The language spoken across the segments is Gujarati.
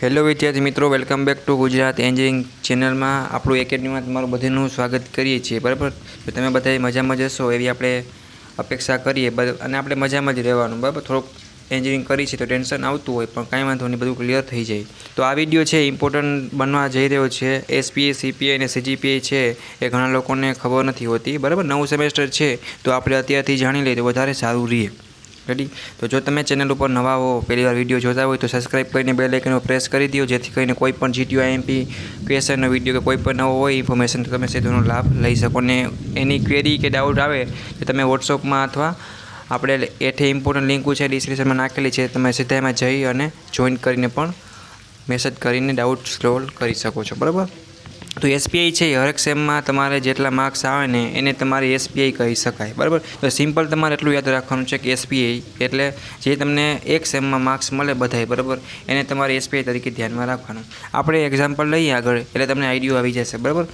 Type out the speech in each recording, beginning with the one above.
હેલો વિદ્યાર્થી મિત્રો, welcome back to Gujarat engineering ચેનલમાં આપણું એકેડમીમાં તમારું બધાનું સ્વાગત કરીએ છીએ. બરાબર, તો તમે બધા મજામાં જશો એવી આપણે અપેક્ષા કરીએ અને આપણે મજામાં જ રહેવાનું. બરાબર, થોડુંક એન્જિનિયરિંગ કરી છે તો ટેન્શન આવતું હોય પણ કાંઈ વાંધો નહીં, બધું ક્લિયર થઈ જાય. તો આ વિડીયો છે ઇમ્પોર્ટન્ટ બનવા જઈ રહ્યો છે. એસપીઆઈ, સીપીઆઈ અને સીજીપીઆઈ છે એ ઘણા લોકોને ખબર નથી હોતી. બરાબર, નવું સેમેસ્ટર છે તો આપણે અત્યારથી જાણી લઈએ તો વધારે સારું રહે. રેડી? તો જો તમે ચેનલ ઉપર નવા હો, પહેલી વાર વિડીયો જોતા હોય તો સબસ્ક્રાઈબ કરીને બેલ આઇકન પ્રેસ કરી દો, જેથી કરીને કોઈ પણ જીટીયુ આઈએમપી ક્વેશ્ચનનો વિડીયો કે કોઈ પણ નવો હોય ઇન્ફોર્મેશન તો તમે સીધોનો લાભ લઈ શકો. ને એની ક્વેરી કે ડાઉટ આવે તો તમે વોટ્સઅપમાં અથવા આપણે એઠે ઇમ્પોર્ટન્ટ લિંકો છે ડિસ્ક્રિપ્શનમાં નાખેલી છે, તમે સીધા એમાં જઈ અને જોઈન કરીને પણ મેસેજ કરીને ડાઉટ સોલ્વ કરી શકો છો. બરાબર, તો એસપીઆઈ છે એ હરેક સેમમાં તમારે જેટલા માર્ક્સ આવે ને એને તમારે એસપીઆઈ કહી શકાય. બરાબર, તો સિમ્પલ તમારે એટલું યાદ રાખવાનું છે કે એસપીઆઈ એટલે જે તમને એક સેમમાં માર્ક્સ મળે બધાય, બરાબર, એને તમારે એસપીઆઈ તરીકે ધ્યાનમાં રાખવાનું. આપણે એક્ઝામ્પલ લઈએ આગળ એટલે તમને આઈડિયો આવી જશે. બરાબર,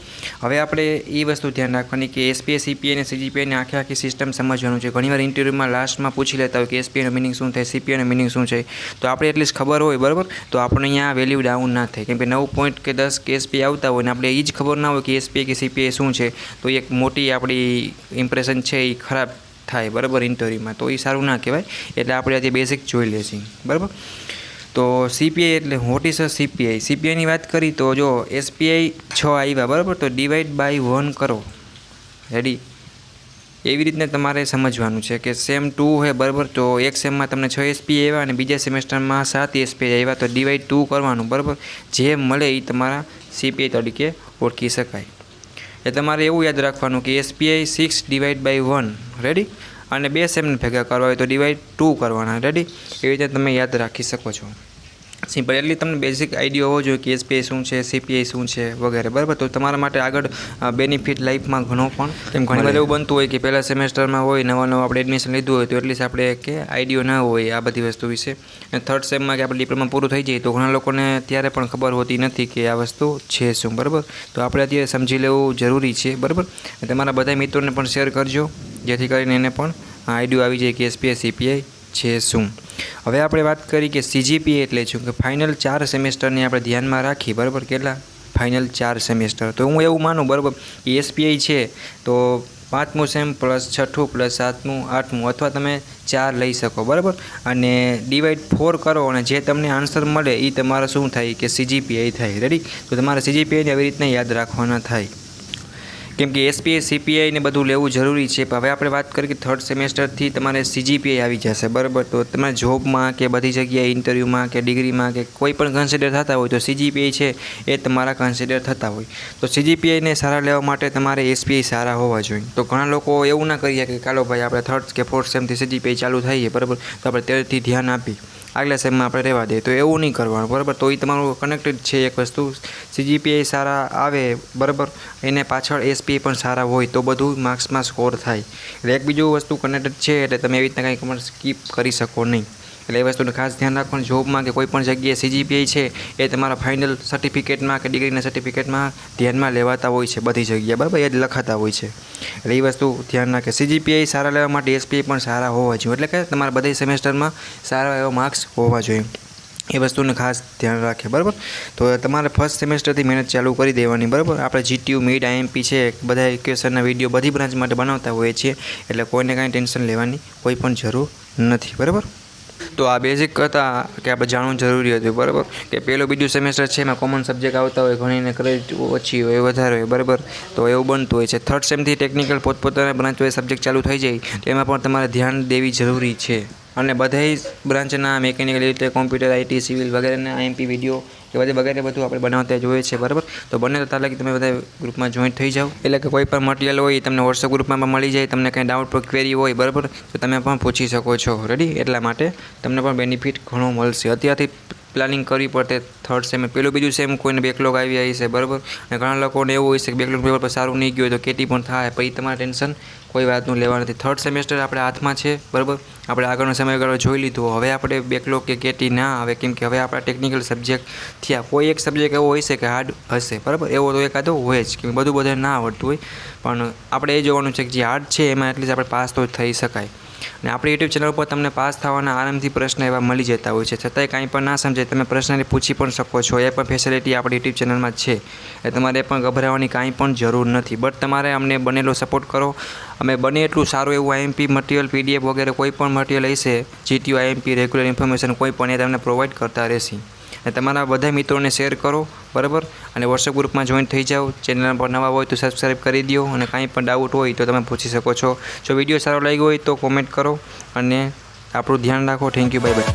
હવે આપણે એ વસ્તુ ધ્યાન રાખવાની કે એસપીઆઈ, સીપીઆઈ અને સીજીપીઆઈની આખી સિસ્ટમ સમજવાનું છે. ઘણીવાર ઇન્ટરવ્યૂમાં લાસ્ટમાં પૂછી લેતા હોય કે એસપીઆઈનો મિનિંગ શું થાય, સીપીઆઈનો મિનિંગ શું છે, તો આપણે એટલી જ ખબર હોય. બરાબર, તો આપણે અહીંયા વેલ્યુ ડાઉન ના થાય, કેમ કે 9 પોઈન્ટ કે 10 કે એસપીઆઈ આવતા હોય ને આપણે એ જ ખબર ના હોય કે એસપીઆઈ કે સીપીઆઈ શું છે, તો એક મોટી આપણી ઇમ્પ્રેશન છે એ ખરાબ થાય. બરાબર, ઇન્ટરવ્યૂમાં તો એ સારું ના કહેવાય. એટલે આપણે આજે બેઝિક જોઈ લેશું. બરાબર, તો સીપીઆઈ એટલે વોટ ઇઝ અ સીપીઆઈ. સીપીઆઈની વાત કરી તો જો એસપીઆઈ 6 આવ્યા, બરાબર, તો ડિવાઈડ બાય 1 કરો. રેડી? એવી રીતને તમારે સમજવાનું છે કે સેમ 2 છે, બરાબર, તો એક સેમમાં તમને 6 એસપીઆઈ આવ્યા અને બીજા સેમેસ્ટરમાં 7 એસપીઆઈ આવ્યા, તો ડિવાઈડ 2 કરવાનું. બરાબર, જે મળે એ તમારા સીપીઆઈ તરીકે ઓળખી શકાય. એ તમારે એવું યાદ રાખવાનું કે એસપીઆઈ 6 ડિવાઈડ બાય 1. રેડી? અને 2 સેમને ભેગા કરવા હોય તો ડિવાઈડ 2 કરવાના. રેડી? એવી રીતે તમે યાદ રાખી શકો છો. સિમ્પલ, એટલી તમને બેઝિક આઈડિયા હોવો જોઈએ કે એસપીઆઈ શું છે, સીપીઆઈ શું છે વગેરે. બરાબર, તો તમારા માટે આગળ બેનિફિટ લાઈફમાં ઘણો પણ, કેમ ઘણી વાર એવું બનતું હોય કે પહેલાં સેમેસ્ટરમાં હોય નવું આપણે એડમિશન લીધું હોય તો એટલીસ્ટ આપણે કે આઈડિયો ના હોય આ બધી વસ્તુ વિશે. અને થર્ડ સેમમાં કે આપણે ડિપ્લોમા પૂરું થઈ જાય તો ઘણા લોકોને ત્યારે પણ ખબર હોતી નથી કે આ વસ્તુ છે શું. બરાબર, તો આપણે અત્યારે સમજી લેવું જરૂરી છે. બરાબર, તમારા બધા મિત્રોને પણ શેર કરજો જેથી કરીને એને પણ આઈડિયો આવી જાય કે એસપીઆઈ, સીપીઆઈ છે શું. હવે આપણે વાત કરી કે સીજીપીઆઈ એટલે શું, કે ફાઇનલ 4 સેમેસ્ટરને આપણે ધ્યાનમાં રાખી. બરાબર, કેટલા ફાઇનલ 4 સેમેસ્ટર? તો હું એવું માનું, બરાબર, કે એસપીઆઈ છે તો 5મું સેમ પ્લસ 6ઠું પ્લસ 7મું 8મું અથવા તમે 4 લઈ શકો. બરાબર, અને ડિવાઈડ 4 કરો અને જે તમને આન્સર મળે એ તમારે શું થાય કે સીજીપીઆઈ થાય. રેડી? તો તમારે સીજીપીઆઈને આવી રીતના યાદ રાખવાના થાય, કેમ કે એસપીઆઈ, સીપીઆઈ ને બધું લેવું જરૂરી છે. હવે આપણે વાત કરીએ કે થર્ડ સેમેસ્ટરથી તમારે સીજીપીઆઈ આવી જશે. બરાબર, તો તમારે જોબમાં કે બધી જગ્યાએ ઇન્ટરવ્યૂમાં કે ડિગ્રીમાં કે કોઈ પણ કન્સિડર થતા હોય તો સીજીપીઆઈ છે એ તમારા કન્સિડર થતા હોય. તો સીજીપીઆઈને સારા લેવા માટે તમારે એસપીઆઈ સારા હોવા જોઈએ. તો ઘણા લોકો એવું ના કરીએ કે ચાલો ભાઈ આપણે થર્ડ કે ફોર્થ સેમથી સીજીપીઆઈ ચાલુ થઈએ, બરાબર, તો આપણે ત્યારથી ધ્યાન આપી આગલા સેમમાં આપણે રહેવા દઈએ, તો એવું નહીં કરવાનું. બરાબર, તો એ તમારું કનેક્ટેડ છે એક વસ્તુ. સીજીપીઆઈ સારા આવે, બરાબર, એને પાછળ એસપીઆઈ પણ સારા હોય તો બધું માર્ક્સમાં સ્કોર થાય. એટલે એક બીજું વસ્તુ કનેક્ટેડ છે એટલે તમે એવી રીતના કંઈ કમર સ્કીપ કરી શકો નહીં. એટલે એ વસ્તુને ખાસ ધ્યાન રાખવાનું. જોબમાં કે કોઈ પણ જગ્યાએ સીજીપીઆઈ છે એ તમારા ફાઇનલ સર્ટિફિકેટમાં કે ડિગ્રીના સર્ટિફિકેટમાં ધ્યાનમાં લેવાતા હોય છે બધી જગ્યાએ. બરાબર, એ જ લખાતા હોય છે. એટલે એ વસ્તુ ધ્યાન રાખે. સીજીપીઆઈ સારા લેવા માટે એસપીઆઈ પણ સારા હોવા જોઈએ. એટલે કે તમારા બધા સેમેસ્ટરમાં સારા એવા માર્ક્સ હોવા જોઈએ. એ વસ્તુને ખાસ ધ્યાન રાખે. બરાબર, તો તમારે ફર્સ્ટ સેમેસ્ટરથી મહેનત ચાલુ કરી દેવાની. બરાબર, આપણે જીટીયુ, મિડ, આઈએમપી છે બધા ક્વેશ્ચનના વિડીયો બધી બ્રાન્ચ માટે બનાવતા હોઈએ છીએ, એટલે કોઈને કાંઈ ટેન્શન લેવાની કોઈ પણ જરૂર નથી. બરાબર, તો આ બેઝિક કરતાં કે આપણે જાણવું જરૂરી હતું. બરાબર, કે પહેલું બીજું સેમેસ્ટર છે એમાં કોમન સબ્જેક્ટ આવતા હોય, ઘણીને ક્રેડિટ ઓછી હોય, વધારે હોય. બરાબર, તો એવું બનતું હોય છે. થર્ડ સેમથી ટેકનિકલ પોતપોતાના બ્રાન્ચ વાઇઝ સબ્જેક્ટ ચાલુ થઈ જાય તો એમાં પણ તમારે ધ્યાન દેવી જરૂરી છે. અને બધાય બ્રાન્ચના મેકેનિકલ, એટલે કોમ્પ્યુટર, આઈટી, સિવિલ વગેરેના આઈએમપી વિડીયો કે વગેરે બધું આપણે બનાવતા જોઈએ છે. બરાબર, તો બંને તો તાલે કે તમે બધા ગ્રુપમાં જોઈન્ટ થઈ જાઓ, એટલે કે કોઈ પણ મટીરિયલ હોય એ તમને વોટ્સઅપ ગ્રુપમાં પણ મળી જાય. તમને કંઈ ડાઉટ પર ક્વેરી હોય, બરાબર, તો તમે પણ પૂછી શકો છો. રેડી? એટલા માટે તમને પણ બેનિફિટ ઘણો મળશે. અત્યારથી પ્લાનિંગ કરવી પડે. થર્ડ સેમ પહેલું બીજું સેમ કોઈને બેકલોગ આવી આવી છે, બરાબર, અને ઘણા લોકોને એવું હોય છે કે બેકલોગ પેપર પર સારું નહીં ગયું હોય તો કેટી પણ થાય, પછી તમારે ટેન્શન કોઈ વાતનું લેવા નથી. થર્ડ સેમેસ્ટર આપણે હાથમાં છે. બરાબર, આપણે આગળનો સમયગાળો જોઈ લીધો. હવે આપણે બેકલોગ કે કેટી ના આવે, કેમ કે હવે આપણા ટેકનિકલ સબ્જેક્ટ થયા. કોઈ એક સબ્જેક્ટ એવો હોય છે કે હાર્ડ હશે, બરાબર, એવો તો એકાદો હોય જ, કે બધું ના આવડતું હોય, પણ આપણે એ જોવાનું છે કે જે હાર્ડ છે એમાં એટલીસ્ટ આપણે પાસ તો થઈ શકાય. અને આપણી યુટ્યુબ ચેનલ ઉપર તમને પાસ થવાના આરામથી પ્રશ્ન એવા મળી જતા હોય છે, છતાંય કાંઈ પણ ના સમજાય તમે પર્સનલી પૂછી પણ શકો છો. એ પણ ફેસિલિટી આપણી યુટ્યુબ ચેનલમાં છે, એ તમારે પણ ગભરાવાની કાંઈ પણ જરૂર નથી. બટ તમારે અમને બનેલો સપોર્ટ કરો. અમે બને એટલું સારું એવું આઈએમપી મટીરિયલ, પીડીએફ વગેરે કોઈ પણ મટીરિયલ હશે, જીટીયુ, આઈએમપી, રેગ્યુલર ઇન્ફોર્મેશન કોઈ પણ એ તમને પ્રોવાઈડ કરતા રહેશે. અને તમારા બધા મિત્રોને શેર કરો, બરાબર. અને વોટ્સએપ ગ્રુપમાં જોઈન થઈ જાઓ. ચેનલ પર નવા હોય તો સબસ્ક્રાઈબ કરી દો. અને કાંઈ પણ ડાઉટ હોય તો તમે પૂછી શકો છો. જો વિડીયો સારો લાગ્યો હોય તો કોમેન્ટ કરો અને આપણું ધ્યાન રાખો. Thank you, bye bye.